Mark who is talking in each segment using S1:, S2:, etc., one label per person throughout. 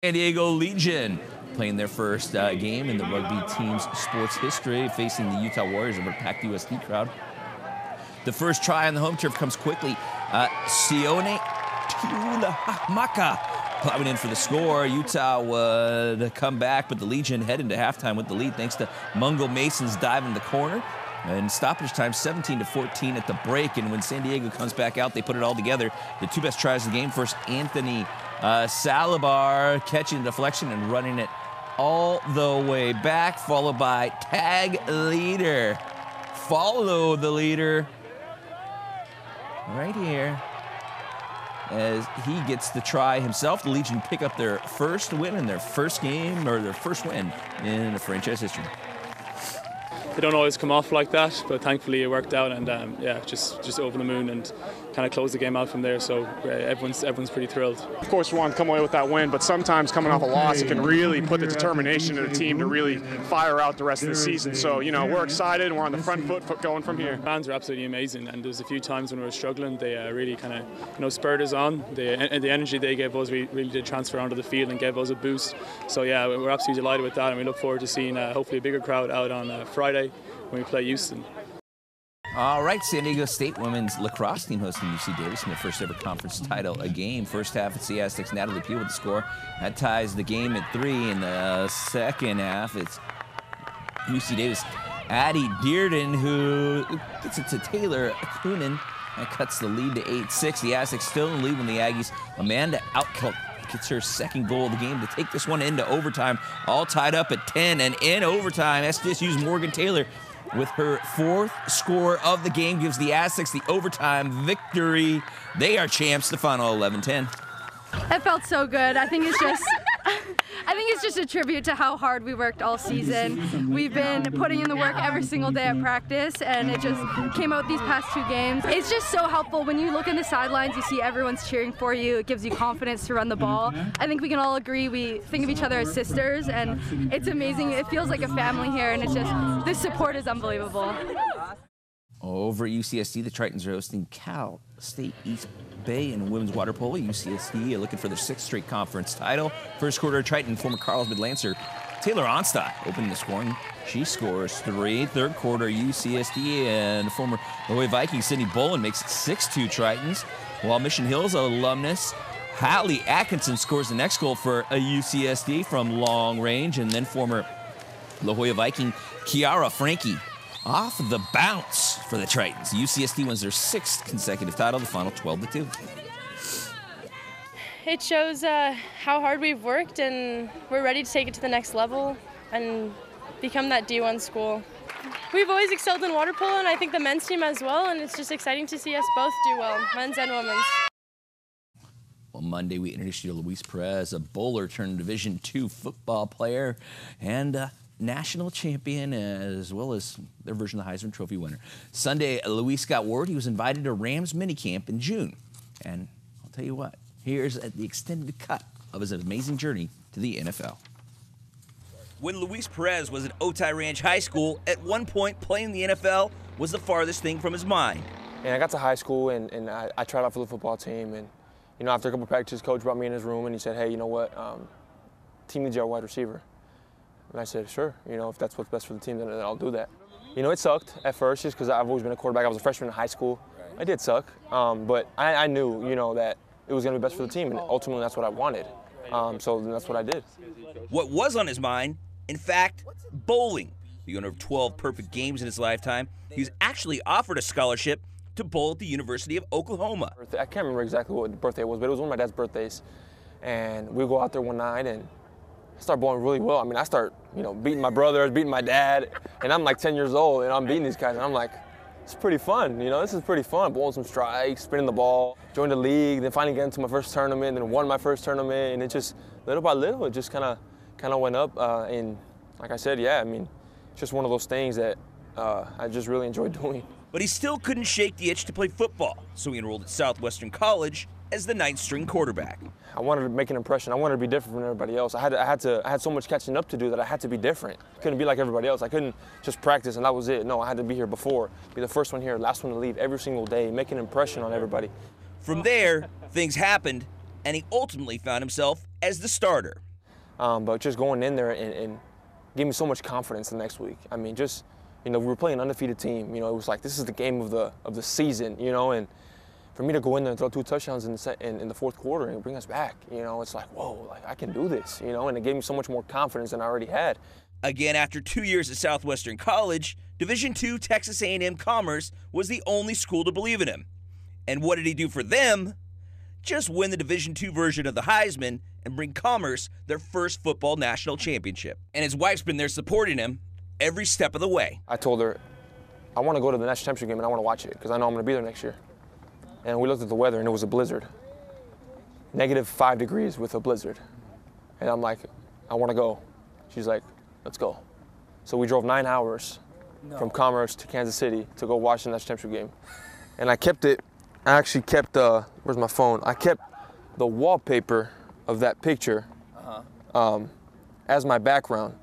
S1: San Diego Legion playing their first game in the rugby team's sports history, facing the Utah Warriors over a packed USD crowd. The first try on the home turf comes quickly. Sione Tulamaka plowing in for the score. Utah would come back, but the Legion head into halftime with the lead thanks to Mungo Mason's dive in the corner. And stoppage time 17-14 at the break. And when San Diego comes back out, they put it all together. The two best tries of the game. First, Anthony Salibar catching the deflection and running it all the way back, followed by tag leader. Follow the leader right here as he gets the try himself. The Legion pick up their first win in their first game, or their first win in the franchise history.
S2: They don't always come off like that, but thankfully it worked out, and yeah, just over the moon and kind of closed the game out from there. So everyone's pretty thrilled.
S3: Of course, we want to come away with that win, but sometimes coming off a loss, it can really put the determination in the team to really fire out the rest of the season. So we're excited and we're on the front foot going from here.
S2: Fans are absolutely amazing, and there's a few times when we were struggling, they really kind of spurred us on. The energy they gave us, we really did transfer onto the field and gave us a boost. So yeah, we're absolutely delighted with that, and we look forward to seeing hopefully a bigger crowd out on Friday when we play Houston.
S1: All right, San Diego State women's lacrosse team hosting UC Davis in their first ever conference title game. First half, it's the Aztecs' Natalie Peel with the score. That ties the game at 3. In the second half, it's UC Davis' Addie Dearden who gets it to Taylor Coonan. That cuts the lead to 8-6. The Aztecs still in the lead when the Aggies' Amanda Outkill gets her second goal of the game to take this one into overtime. All tied up at 10, and in overtime, SDSU's Morgan Taylor with her 4th score of the game gives the Aztecs the overtime victory. They are champs, the final 11-10.
S4: It felt so good. I think it's just a tribute to how hard we worked all season. We've been putting in the work every single day at practice, and it just came out these past 2 games. It's just so helpful when you look in the sidelines, you see everyone's cheering for you. It gives you confidence to run the ball. I think we can all agree we think of each other as sisters, and it's amazing. It feels like a family here, and it's just, this support is unbelievable.
S1: Over at UCSD, the Tritons are hosting Cal State East Bay in women's water polo. UCSD are looking for their 6th straight conference title. First quarter, Triton, former Carlsbad Lancer Taylor Onstad opening the scoring. She scores 3. Third quarter, UCSD and former Illinois Viking Sydney Bolin makes it 6-2 Tritons. While Mission Hills alumnus Hallie Atkinson scores the next goal for a UCSD from long range, and then former La Jolla Viking Kiara Frankie off the bounce for the Tritons. UCSD wins their 6th consecutive title, the final 12-2.
S5: It shows how hard we've worked, and we're ready to take it to the next level and become that D1 school. We've always excelled in water polo, and I think the men's team as well, and it's just exciting to see us both do well, men's and women's.
S1: Well, Monday we introduced you to Luis Perez, a bowler turned Division II football player and national champion, as well as their version of the Heisman Trophy winner. Sunday, Luis got word he was invited to Rams minicamp in June. And I'll tell you what, here's the extended cut of his amazing journey to the NFL. When Luis Perez was at Otay Ranch High School, at one point playing the NFL was the farthest thing from his mind.
S6: And I got to high school, and I tried out for the football team. And after a couple practices, coach brought me in his room, and he said, hey, you know what, team needs you at wide receiver. And I said, sure, if that's what's best for the team, then I'll do that. It sucked at first just because I've always been a quarterback. I was a freshman in high school. Right. I did suck, but I knew, that it was going to be best for the team, and ultimately that's what I wanted. So that's what I did.
S1: What was on his mind, in fact, bowling. The owner of 12 perfect games in his lifetime, he was actually offered a scholarship to bowl at the University of Oklahoma.
S6: I can't remember exactly what the birthday was, but it was one of my dad's birthdays. And we go out there one night, and I start bowling really well. I start, beating my brothers, beating my dad, and I'm like 10 years old, and I'm beating these guys, and I'm like, it's pretty fun, this is pretty fun. Bowling some strikes, spinning the ball, joined the league, then finally got into my first tournament, then won my first tournament, and it just, little by little, it just kind of went up, and like I said, yeah, it's just one of those things that I just really enjoy doing.
S1: But he still couldn't shake the itch to play football, so he enrolled at Southwestern College as the 9th string quarterback.
S6: I wanted to make an impression. I wanted to be different from everybody else. I had so much catching up to do that I had to be different. Couldn't be like everybody else. I couldn't just practice and that was it. No, I had to be here before, be the first one here, last one to leave every single day, make an impression on everybody.
S1: From there, things happened, and he ultimately found himself as the starter.
S6: But just going in there and gave me so much confidence the next week. I mean, just, we were playing an undefeated team. It was like, this is the game of the season, and for me to go in there and throw 2 touchdowns in the fourth quarter and bring us back, it's like, whoa, like I can do this, and it gave me so much more confidence than I already had.
S1: Again, after 2 years at Southwestern College, Division II Texas A&M Commerce was the only school to believe in him. And what did he do for them? Just win the Division II version of the Heisman and bring Commerce their first football national championship. And his wife's been there supporting him every step of the way.
S6: I told her, I want to go to the national championship game and I want to watch it because I know I'm going to be there next year. And we looked at the weather and it was a blizzard. -5 degrees with a blizzard. And I'm like, I want to go. She's like, let's go. So we drove 9 hours from Commerce to Kansas City to go watch the national championship game. And I actually kept, where's my phone? I kept the wallpaper of that picture as my background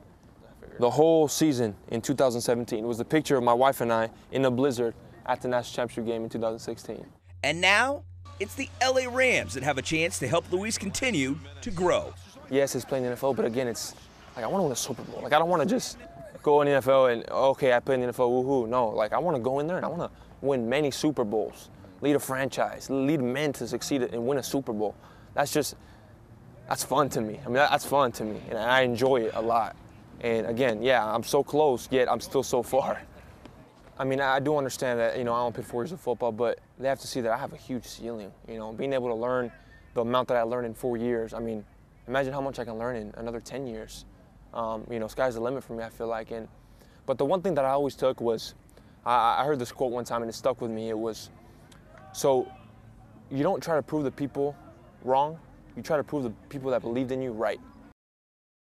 S6: the whole season in 2017. It was the picture of my wife and I in a blizzard at the national championship game in 2016.
S1: And now, it's the LA Rams that have a chance to help Luis continue to grow.
S6: Yes, it's playing in the NFL, but again, it's like I want to win a Super Bowl. Like I don't want to just go in the NFL and, okay, I play in the NFL, woohoo. No, like I want to go in there and I want to win many Super Bowls, lead a franchise, lead men to succeed and win a Super Bowl. That's fun to me. I mean, that's fun to me, and I enjoy it a lot. And again, yeah, I'm so close, yet I'm still so far. I mean, I do understand that, I don't play 4 years of football, but they have to see that I have a huge ceiling, being able to learn the amount that I learned in 4 years. I mean, imagine how much I can learn in another 10 years. Sky's the limit for me, I feel like. But the one thing that I always took was, I heard this quote one time and it stuck with me. It was, so you don't try to prove the people wrong, you try to prove the people that believed in you right.